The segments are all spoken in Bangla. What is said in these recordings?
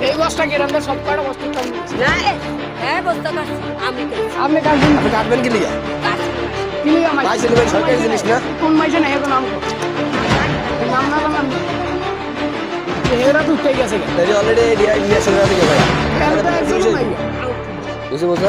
এই বস্তা কি রান্না সব কাটা বস্তা কাম না হ্যাঁ বস্তা কাটছি আমি কাটছি আপনি কাটবেন আপনি কাটবেন কি লিগা কি লিগা মাই ভাই সেলিমের সরকারি জিনিস না কোন মাইছে না এখন নাম নাম না নাম এরা তো উঠে গেছে তাই অলরেডি রিয়াকশন হয়ে গেছে ভাই এটা তো একজন নাই বুঝতে বলছো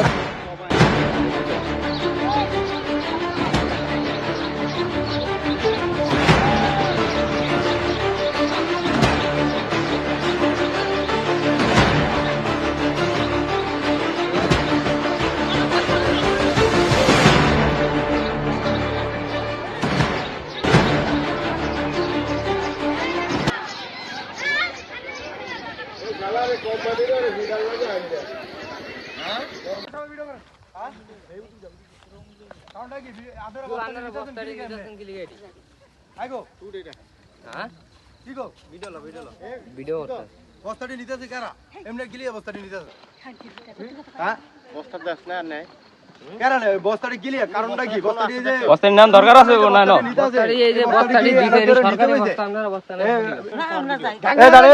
বস্তাটি নিতেছে কারা এমনি গিলিয়ে বস্তাটি নিতেছে হ্যাঁ বস্তা দাস না নাই কারণ বস্তাটি গিলিয়ে কারণটা কি বস্তাটি যে বস্তার নাম দরকার আছে না না বস্তাটি এই যে বস্তাটি দিতে সরকারি বস্তা আমরা বস্তা না আমরা যাই এই দাঁড়ে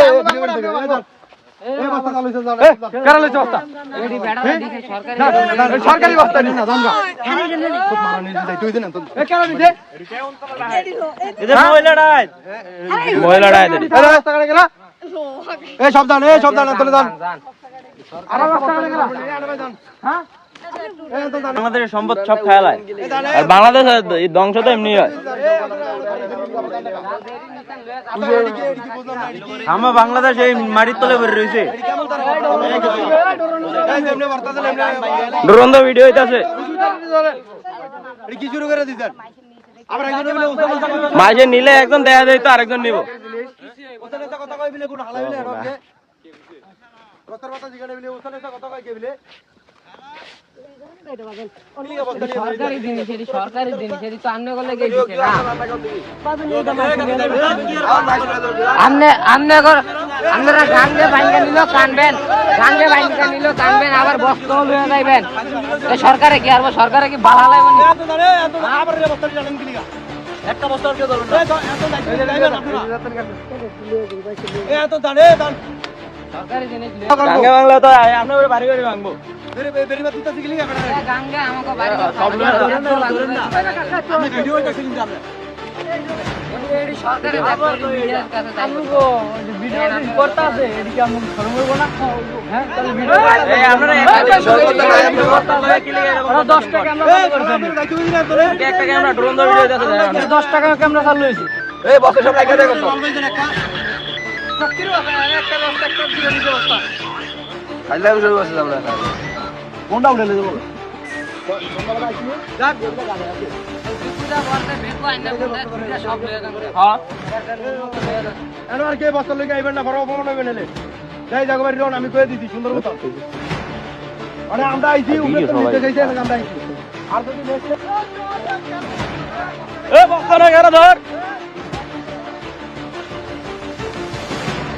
এই বস্তা চালু হইছে দাঁড়ে কারা লইছে বস্তা এডি বেড়া দিকে সরকারি সরকারি বস্তা নি না জানগা খুব মারা নিতে যাই তুই দিন তো এ কারা নিতে এদের মহিলাড়াই মহিলাড়াই দেরি এই রাস্তা কাটে গেলা এই সাবধান তোলে দান আরে রাস্তা কাটে গেলা হ্যাঁ বাংলাদেশের সম্পদ সব খেয়ালায় আর বাংলাদেশ ধ্বংস তো এমনি হয় আমরা বাংলাদেশ এই মাটির তলে পড়ে রয়েছে ড্রোন ভিডিও হইতাছে কি শুরু করে দিছেন আবার একজন মাঝে নিলে একজন দেখা দেয় তো আরেকজন নিব কথা কই বিলে কোন হালাই বিলে রকে কথার কথা জিগাড়ে বিলে ওখানে কথা কই কে বিলে সরকারি জিনিস এটি সরকারি জিনিস এটি তো আন্নে করলে গিয়ে দিছে না আপনারা গাঙ্গে ভাঙ্গে নিল কানবেন গাঙ্গে ভাঙ্গে নিল কানবেন আবার বস্তা লয়ে যাইবেন তো সরকারে কি আর সরকারে কি বাড়া লাইব নি আবার বস্তাটি জানেন কি লিগা একটা বস্তার কে ধরবেন এত দাঁড়ে দান সরকারি জিনিস গাঙ্গে বাংলা তো আমরা বাড়ি বাড়ি ভাঙবো বেরিবা তুই তো শিখলি কেন গাঙ্গে আমাকে বাড়ি সব লোক ধরেন না আমি ভিডিও এটা শিখি আমরা এটি সরকারি চাকরি মিডিয়ার কাছে যাইবো ভিডিও করতে আছে এদিকে আমি শরম হইব না হ্যাঁ তাহলে ভিডিও এই আপনারা ওরা 10 টাকা আমরা করছেন একটা ক্যামেরা ড্রোন ভিডিও হইতাছে 10 টাকা ক্যামেরা চালু হইছে এই বসে সব লাগিয়ে দেখো তো খাইলে আমি শুরু করছিলাম আমরা কোনটা উঠে লে বল পুরা বর্তে বেকো আইনা পুরা সব লয়ে গেছে হ্যাঁ আর কে বস্তা লইকে আইবেন না বড় অপমান হইবে নালে যাই জায়গা বাড়ি রন আমি কই দিছি সুন্দর মতো আরে আমরা আইছি উপরে তো নিতে যাইছে না আমরা আইছি আর যদি নেক্সট এ বক্তা না গেরা ধর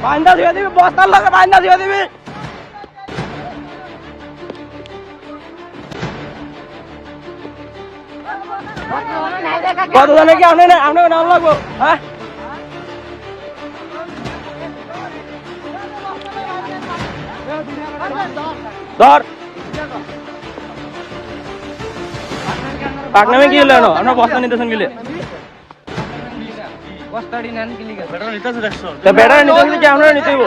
বাইন্দা দিয়ে দিবি বস্তার লাগে বাইন্দা দিয়ে দিবি কত জানে কি আপনি নাম লাগবো হ্যাঁ ধর পাকনামে কি হলো আমরা বস্তা নিতেছেন গেলে বস্তাটি নেন কি লিখা বেটা নিতেছে কি আমরা নিতে হইব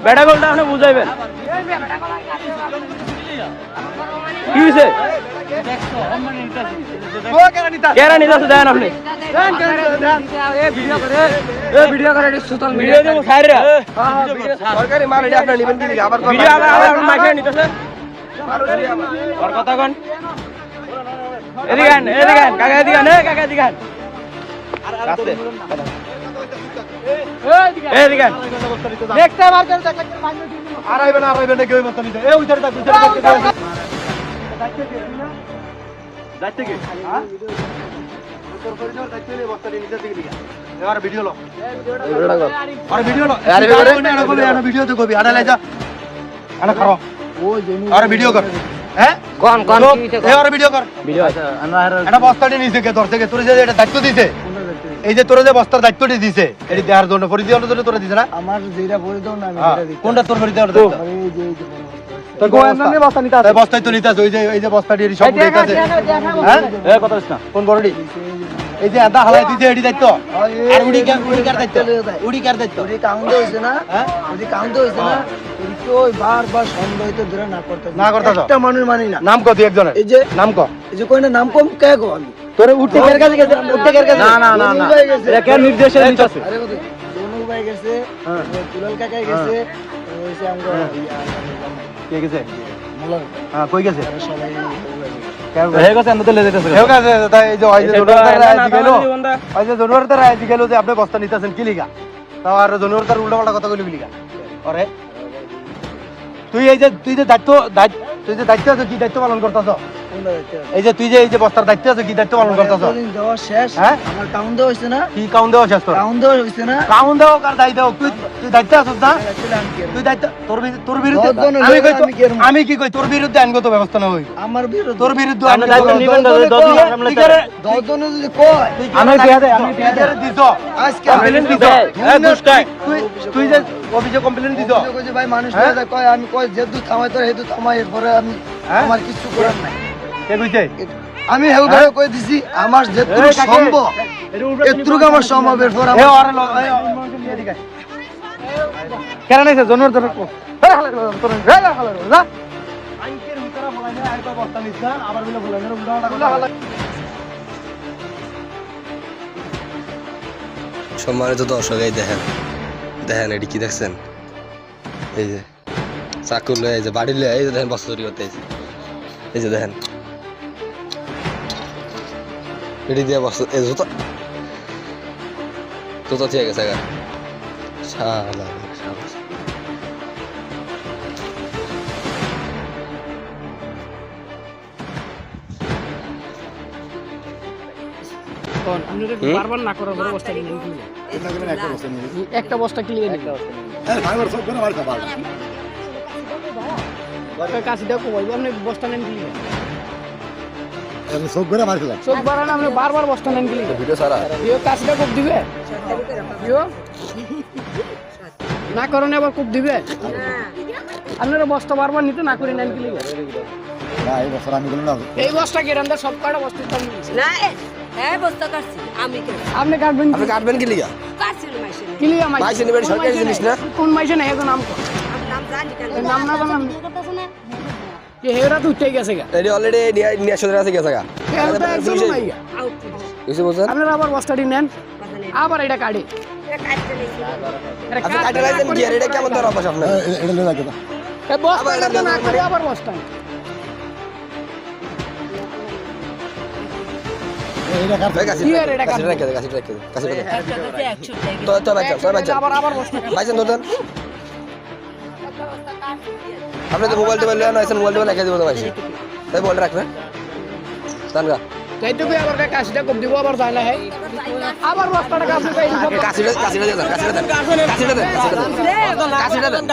বেটা বলতে আপনি বুঝাইবেন কি হইছে কেরা নিতেছে দেন আপনি ভিডিও করে সোশ্যাল ভিডিও দেবো সাইরা সরকারি মাল এটা আপনারা নেবেন কি লিগা আবার ভিডিও আবার মাইকে নিতেছে আর কথা কোন এদিকে কাকা এদিকে কাছে এদিকে দেখতে মার করে দেখ আর আইবে না কেউ বস্তা নিতে এই উইটারে থাক যাইতে কি হ্যাঁ তোর পরিচয় যাইতে লে বস্তাটি নিতে দিকে লিগা এবার ভিডিও লো আর ভিডিও লো আরে ভিডিও তো কবি আরে লাই যা আরে করো ও জেনি আরে ভিডিও কর হ্যাঁ কোন কি এবার ভিডিও কর ভিডিও আছে এটা বস্তাটি নিছে কে ধরছে কে তোর যে এটা দায়িত্ব দিছে এই যে তোরা যে বস্তার দায়িত্বটি দিছে এটি দেওয়ার জন্য পরিচালনার জন্য তোরা দিছে না আমার যেটা বলে দাও না আমি হ্যাঁ, সেটা দিতে কোনটা তোর পরিচালনার দায়িত্ব? এই যে বড় বস্তা। তোর গোয়ান্দানে বস্তা নিতে আছে বস্তাই তো নিতে আছে ওই যে বস্তাটি এটি সব উঠে আছে হ্যাঁ এ কথা বলিস না কোন বড়ডি এই যে আদা হালাই দিছে এটি দায়িত্ব আর উড়ি কার দায়িত্ব উড়ি কার দায়িত্ব ওই কাউন্ট হইছে না হ্যাঁ ওই কাউন্ট হইছে না ওই তো বারবার সন্দেহিত ধরে না করতে না করতেছ? একটা মানুষ মানি না নাম কত একজনের এই যে নাম ক এই যে কইনা নাম কম কে গো আমি তোরে উঠতে কের কাছে গেছে উঠতে কের কাছে না এটা কে নির্দেশে নিতেছে আরে কত জনু ভাই গেছে দুলাল কাকাই গেছে ওইছে আমগো কে গেছে মোল্লা হ্যাঁ কই গেছে সবাই হয়ে গেছে আমরা তো লে যেতেছে হেও কাছে তাই এই যে ওই যে জনতার রায় না, গেল না, না, ওই যে জনতার রায় গেল যে আপনি বস্তা নিতেছেন কি লিগা তাও আর জনতার উল্টা পাল্টা কথা কইলি লিগা আরে তুই যে দায়িত্ব আছে কি দায়িত্ব পালন করতেছ এই যে বস্তার দায়িত্ব আছে কি দায়িত্ব পালন করতেছ দেওয়া শেষ হ্যাঁ? আমার কাউন্ট দেওয়া হইছে না কি কাউন্ট দেওয়া শেষ তোর কাউন্ট দেওয়া হইছে না কাউন্ট দেওয়া কার দায়িত্ব তুই দায়িত্ব আছিস না তুই দায়িত্ব তোর বিরুদ্ধে দশজন আমি হইলে কই আমি কি করবো? আমি কি কই তোর বিরুদ্ধে আইনগত ব্যবস্থা না হই আমার বিরুদ্ধে তোর বিরুদ্ধে আপনি দায়িত্ব নিবেন না, দশ দিন আমরা কি করে দশজন যদি কয় আমি দিয়া দেই আমি দিয়া দেই দিছ আজকে কমপ্লেইন দিছ এ দুষ্টাই তুই যে অভিযোগ কমপ্লেইন দিছ কইছে ভাই মানুষ হ্যাঁ? না কয় আমি কয় যেহেতু থামাই তো হেতু থামাই এরপরে আমি হ্যাঁ? আমার কিছু করার নাই কে কইছে আমি হেউ ভাই কই দিছি আমার যেহেতু এই কাকে? সম্ভব এতটুকু আমার সম্ভব এরপর এ আরে এদিকে কেন নাইছে জনর ধর কো আরে হালা তোর হালা হালা না আইনকের ভিতরে বলাই না আইতো বস্তা নিছ আবার বলে বলাই না উল্টা হালা সম্মানিত দর্শক এই দেখেন দেখেন এটি কি দেখছেন এই যে চাকু লয়ে এই যে বাড়ি লয়ে এই যে দেখেন বস্তা চুরি করতে আইছে। এই যে দেখেন এটি দিয়ে বস্তা এই জুতা জুতা ঠিক আছে গা শালা শালা বারবার না করার পরে বস্তা কিনে একটা বস্তা কিনে নিল কাশিটা কমাইব আপনি বস্তা নেন কিনে চোখ বাড়ান আপনি বারবার বস্তা নেন কিনে ভিডিও সারা ইও কাশিটা খুব দিবে ইও না করনে আবার খুব দিবে আপনারা বস্তা বারবার নিতে না করে নেন কিনে এই বস্তা কেরানদার সব কয়টা বস্তা না হ্যাঁ বস্তা কাটছি আমি আপনি কাটবেন আপনি কাটবেন কি লিগা কাটছি না মাইসে কিলিয়া মাইসে নেবেন সরকারি জিনিস না কোন মাইসে না এখন নাম কর আমি নাম জানি কেন নাম না জানাম যে হেরা তো উঠে গেছে গা এটি অলরেডি নিয়ে চলে আছে গেছে গা হেরা একজন নাই গা আউট কিছু বলছেন আপনারা আবার বস্তাটি নেন আবার এটা কাটে কাটতে নেই আপনি কাটে রাখছেন কি আর এটা কেমন ধরা অভ্যাস আপনার বস্তা না করে আবার বস্তা কাশি কি আর এটা কাশি কাটবে? রেখে দে কাশি রেখে দে কাশি রেখে দে একটা তো 100 টাকা তো বাচ্চা আবার আবার বস্তা বাইছেন তো দেন আপনি তো মোবাইল টোবাইল লয়ে আছেন মোবাইল টোবাইল রেখে দিব তো বাইছে তাই বল রাখবেন তানগা তাই তো আবার কাশিটা কম দিব আবার যায় না হে আবার বস্তাটা কাছে পাই কাশিটা দেন কাশিটা দেন কাশিটা দেন কাশিটা দেন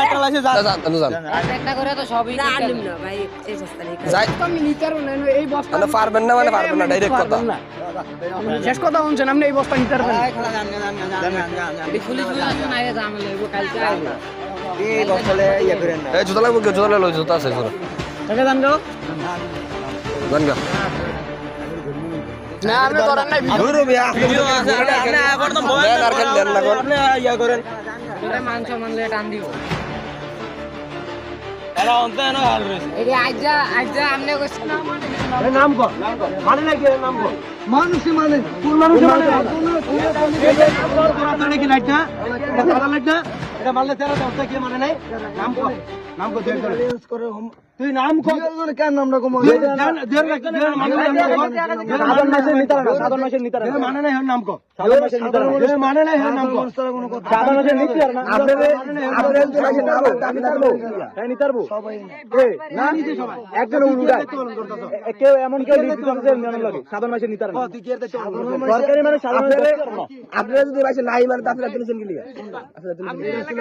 জান একটা করে তো সবই না আনলিম না ভাই এই বস্তা নেই যাই আমি নিতারও না এই বস্তা আপনি পারবেন না মানে পারবেন না ডাইরেক্ট কথা শেষ কথা শুনছেন আপনি এই বস্তা নিতে পারবেন এই বছরে ইয়া করেন না এই জুতা লাগবে জুতা লই জুতা আছে পুরো টাকা দান গো জানগা না আপনি করেন নাই ধরো মিয়া ভিডিও আছে আপনি এখন তো ভয় আর খেল দেন না আপনি ইয়া করেন মাংস মানলে টান দিব এরা অন্তে না হাল রয়েছে এই আইজা আমনে কইছ না নাম কর মানে না কি নাম কর মানুষই মানে কোন মানুষ মানে তোরা নাকি লাইটা এটা সাদা লাইটা এটা মারলে তেরা দস্তা কি মানে নাই নাম কর তুই চ্যালেঞ্জ করে তুই নাম কর কেন আমরা কম সাধারণ মাসের নিতার মানে নাই হর নাম কর মানে নাই হর নাম কর সাধারণ মাসের নিতার না নিতারবো সবাই না নিজে সবাই একজন উড়ায় কেউ এমন কেউ লিখতে হবে লাগে সাধারণ মাসের নিতার না সরকারি মানে সাধারণ আপনারা যদি ভাই নাই মানে তাহলে আপনি কি লিখা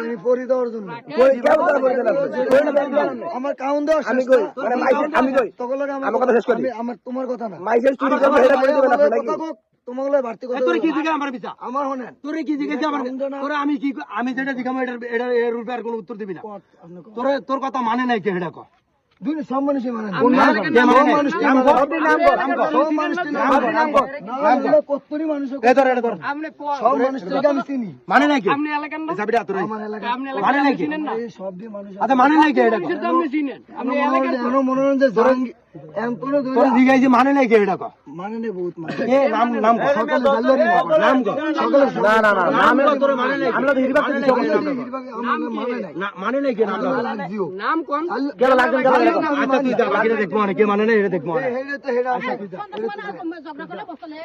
আমি পরি দেওয়ার জন্য কই কেউ তারা বলতে না আমার কাউন্ট দাও আমি কই মানে আমি কই তখন আমার কথা শেষ করি আমার তোমার কথা না মাইসেল চুরি করবে এটা বলে দিবেন আপনি নাকি তোমাগুলো বাড়তি কথা তোর কি জিজ্ঞাসা আমার বিচার আমার হনেন তোরে কি জিজ্ঞাসা আমার তোরে আমি কি আমি যেটা জিজ্ঞাসা এটা এর রূপে আর কোনো উত্তর দিবি না তোর কথা মানে নাই কে এটা কর দুই সব মানুষই মানে কে মানে নাই? নাম কর। সব মানুষটি নাম কর কতরি মানুষ এ ধর এটা ধর সব মানুষকে আমি চিনি মানে নাই কে চাবিটা তোর আমার এলাকা মানে নাই কে এই সব দিয়ে মানুষ আচ্ছা মানে নাই কে এটা কর মনোরঞ্জন জরঙ্গি এমন তোর জিজ্ঞাসা মানে নাই কে এটা কর মানে নেই বহুত মানে কে নাম কর সকালে জানলারি নাম কর না না না নাম কর তোর মানে নাই আমরা তো হিরবাক দিছি মানে নাই না মানে নাই কে নাম কর জিও নাম কোন কেন লাগবে আচ্ছা তুই যা বাকিটা দেখবো মানে কে মানে নাই এটা দেখবো মানে হেডে তো হেডা আছে ঝগড়া করলে বসলে